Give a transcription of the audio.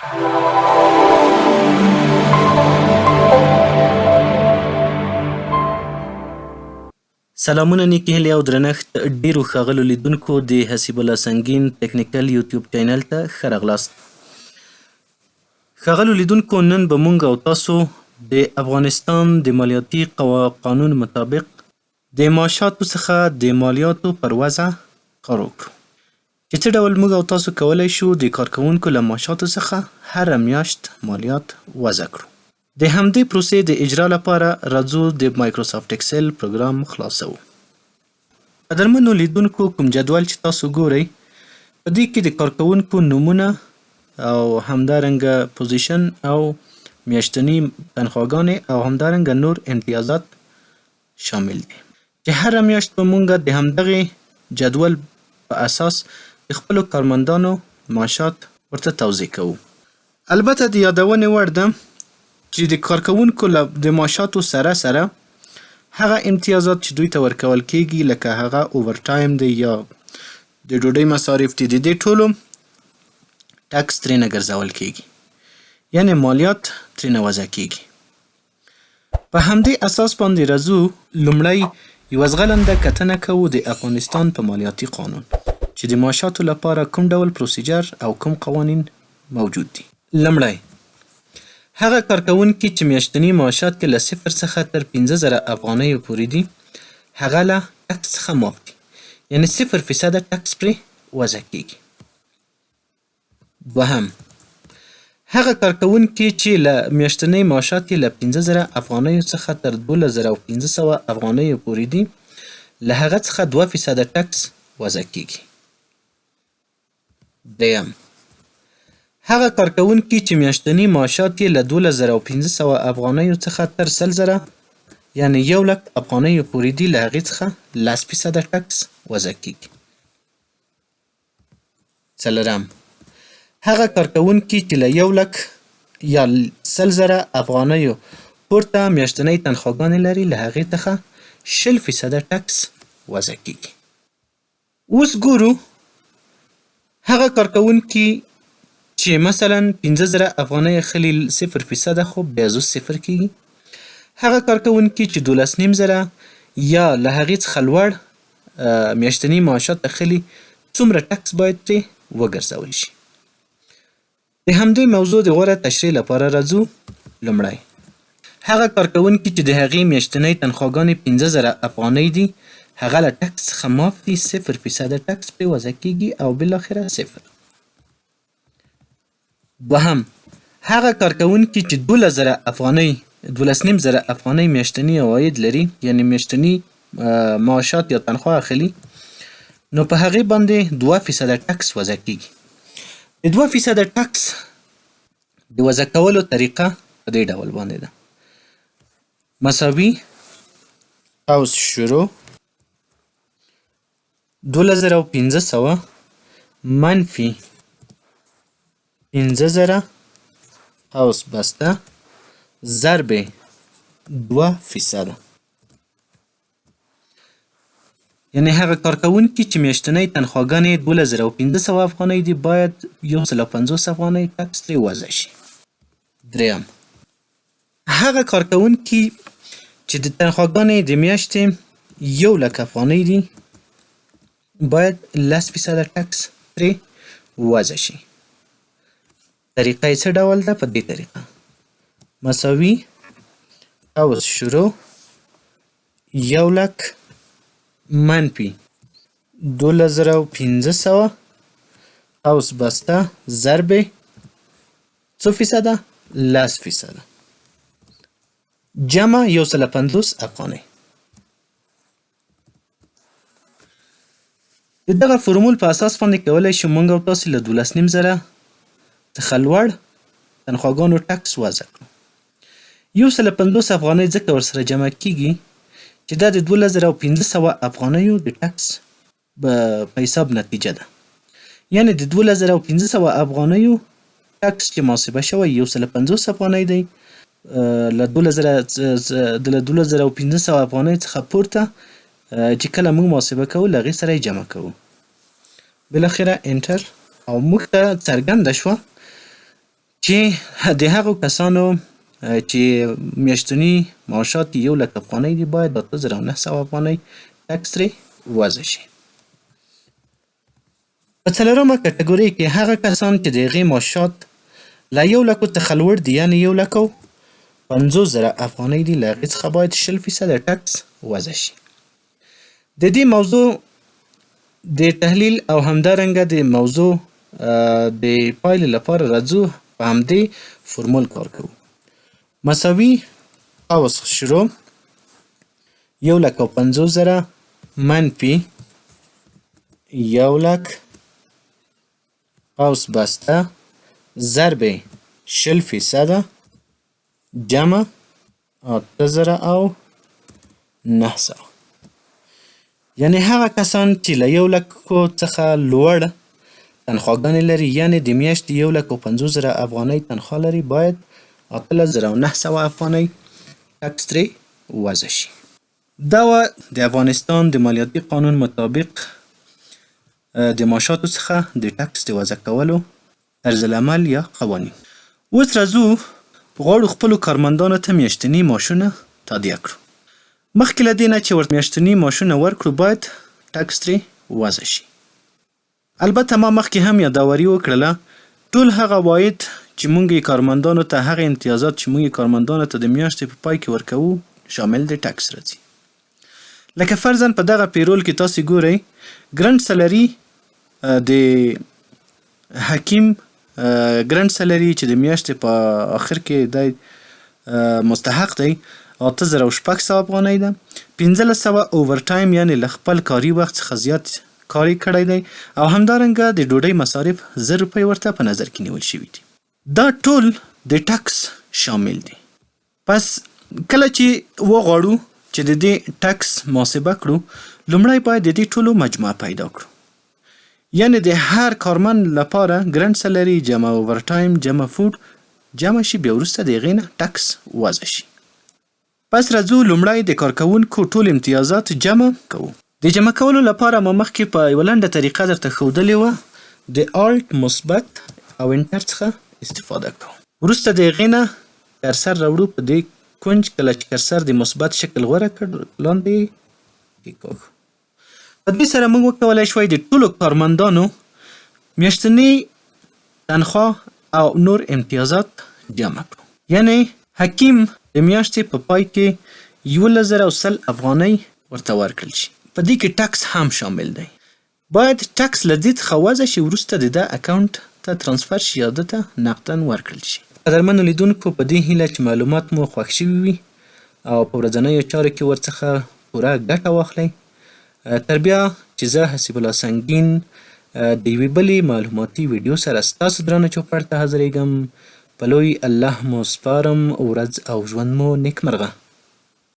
سلامونه نیکې هیلې او درنښت ډیرو ښاغلو لیدونکو د حسیب الله سنگین ټکنیکل یوټیوب چینل ته ښه راغلاست. ښاغلو لیدونکو، نن به موږ او تاسو د افغانستان د مالیاتي قانون مطابق د معاشاتو څخه د مالیاتو پر وضع کار وکړو. چې څه ډول موږ او تاسو کولی شو د کارکوونکو له معاشاتو څخه هره میاشت مالیات وضع کړو. د همدې پروسې د اجرا لپاره راځو د مایکروسافت اکسل پروګرام خلاصو. قدرمنو لیدونکو، کوم جدول چې تاسو ګورئ په دې کې د کارکوونکو نومونه او همدارنګه پوزیشن او میاشتنی تنخواګانې او همدارنګه نور امتیازات شامل دي چې هره میاشت به موږ د همدغې جدول په اساس د خپلو کارمندانو معاشات ورته توضیح کوو. البته د یادونې وړ ده چې د کارکوونکو د معاشاتو سره هغه امتیازات چې دوی ته ورکول کیږي، لکه هغه اوور ټایم دی یا د ډوډۍ مصارف دي، د دې ټولو ټکس ترېنه ګرځول کیږي، یعنې مالیات ترېنه وضع کیږي. په همدې اساس باندې راځو لومړی یوه زغلنده کتنه کوو د افغانستان په مالیاتي قانون چې د معاشاتو لپاره کوم ډول پروسیجر او کوم قوانین موجود دي. لومړی هغه کارکوونکي چې میاشتني معاشات یې له 0 څخه تر 15,000 افغانیو پورې دي، هغه له ټکس څخه معاف دي، یعنې 0% ټکس پرې وضع کیږي. دوهم، هغه کارکوونکي چې له میاشتني معاشات یې له 15,000 افغانیو څخه تر 12,500 افغانیو پورې دي، له هغه څخه 2% ټکس وضع کیږي. دریم، هغه کارکوونکي چې میاشتني معاشات یې له 12,500 افغانیو څخه تر 100,000 یعنې 1,00,000 افغانیو پورې دي، له هغې څخه 10% ټکس وضع کیږي. څلورم، هغه کارکوونکي چې له 1,00,000 یا 100,000 افغانیو پورته میاشتنۍ تنخواګانې لري، له هغې څخه 20% ټکس وضع کیږي. اوس ګورو هغه کارکوونکي چې مثلا 15,000 افغانۍ اخلي 0% خو بیا زو 0 کیږي. هغه کارکوونکي چې 12,500 یا له هغې څخه لوړ میاشتني معاشات اخلي، څومره ټکس باید پرې وګرځول شي. د همدې موضوع د غوره تشریح لپاره راځو. لومړی، هغه کارکوونکي چې د هغې میاشتنۍ تنخواګانې 15,000 افغانۍ دي، هغه له ټکس څخه معاف دي، 0% ټکس پرې وضع کیږي او بالاخره 0. دوهم، هغه کارکوونکي چې 12,500 افغانۍ میاشتني عواید لري، یعنې میاشتني معاشات یا تنخواه اخلي، نو په هغې باندې 2% ټکس وضع کیږي. د 2% ټکس د وضع کولو طریقه په دې ډول باندې ده: مساوي قوس شروع 2,500 منفي 15,000 قوس بسته ضرب 2%. یعنې هغه کارکوونکي چې میاشتنۍ تنخواګانې 2,500 افغانۍ دي، باید 150 افغانۍ ټکس ترې وضع شي. دریم، هغه کارکوونکي چې د تنخواګانې د میاشتې 1,00,000 افغانۍ دي، باید 10% ټکس پرې وضع شي. طریقه یې څه ډول ده؟ په دې طریقه: مساوي قوس شروع 1,00,000 منفي 2,500 قوس بسته ضرب څو فیصده؟ 10%. جمع 150 افغانۍ. د دغه فرمول په اساس باندې کولی شو موږ او تاسې له 12,500 څخه لوړ تنخواګانو ټکس وضع کړو. 150 افغانۍ ځکه ورسره جمع کیږي چې دا د 2,500 افغانیو د ټکس په حساب نتیجه ده. یعنې د 2,500 افغانیو ټکس چې محاسبه شوی 150 افغانۍ دی، له 2,500 افغانۍ څخه پورته چې کله موږ محاسبه کوو، له هغې سره یې جمع کوو. بالاخره انټر، او موږ ته څرګنده شوه چې د هغو کسانو چې میاشتني معاشات یې 1,00,000 افغانۍ دي باید 8,900 افغانۍ ټکس ترې وضع شي. په 4مه کټګورۍ کې هغه کسان چې د هغې معاشات له 1,00,000 څخه لوړ دي، یعنې 1,50,000 افغانۍ دي، له هغې څخه باید 0% ټکس وضع شي. د دې موضوع د تحلیل او همدارنګه د موضوع د پایلې لپاره راځو په همدې فرمول کار کوو. مساوي قوس شروع 1,50,000 منفي 1,00,000 قوس بسته ضرب 0% جمع 8,900. یعنې هغه کسان چې له 1,00,000 څخه لوړ تنخواګانې لري، یعنې د میاشتې 1,50,000 افغانۍ تنخوا لري، باید 8,900 افغانۍ ټکس ترې وضع شي. دا وه د افغانستان د مالیاتي قانون مطابق د معاشاتو څخه د ټکس د وضع کولو طرز العمل یا قوانین. اوس راځو غواړو خپلو کارمندانو ته میاشتني معاشونه تادیه کړو. مخکې له دې نه چې ورته میاشتني معاشونه ورکړو باید ټکس ترې وضع شي. البته ما مخکې هم یاداوري وکړله، ټول هغه عواید چې موږ یې کارمندانو ته، هغه امتیازات چې موږ یې کارمندانو ته د میاشتې په پای کې ورکوو شامل د ټکس راځي. لکه فرضاً په دغه پیرول کې تاسې ګورئ ګرانډ سلري د حکیم ګرانډ سلري چې د میاشتې په آخر کې دی مستحق دی 8,600 افغانۍ ده. 1,500 اوورټایم یعنې له خپل کاري وخت څخه زیات کار یې کړی دی، او همدارنګه د ډوډۍ مصارف 1,000 روپۍ ورته په نظر کې نیول شوي دي. دا ټول د ټکس شامل دي. پس کله چې وغواړو چې د دې ټکس محاسبه کړو، لومړی باید د دې ټولو مجموعه پیدا کړو. یعنې د هر کارمند لپاره ګرانډ سلري جمع اوورټایم جمع فوډ جمع شي، بیا وروسته د هغې نه ټکس وضع شي. پس راځو لومړی د کارکوونکو ټول امتیازات جمع کوو. د جمع کولو لپاره ما مخکې په یوه لنډه طریقه درته ښودلې وه. د الټ مثبت او انټر څخه استفاده کوو. وروسته د هغې نه کرسر راوړو په دې کونج. کله چې کرسر د مثبت شکل غوره کړ لاندې کېکاږو. په دې سره موږ وکولی شوی د ټولو کارمندانو میاشتني تنخوا او نور امتیازات جمع کړو. یعنې حکیم د میاشتې په پای کې 1,100 افغانۍ ورته ورکړل شي. په دې کې ټکس هم شامل دی. باید ټکس له دې څخه وضع شي، وروسته د ده اکاونټ ته ترانسفر شي یا ده ته نقداً ورکړل شي. قدرمنو لیدونکو، په دې هیله چې معلومات مو خوښ شوي وي او په ورځنیو چارو کې ورڅخه پوره ګټه واخلئ. تر بیا چې زه حسیب الله سنګین د یوې بلې معلوماتي ویډیو سره ستاسو درانه چوپړ ته حاضرېږم. په لوی الله مو سپارم. ورځ او ژوند مو نیکمرغه.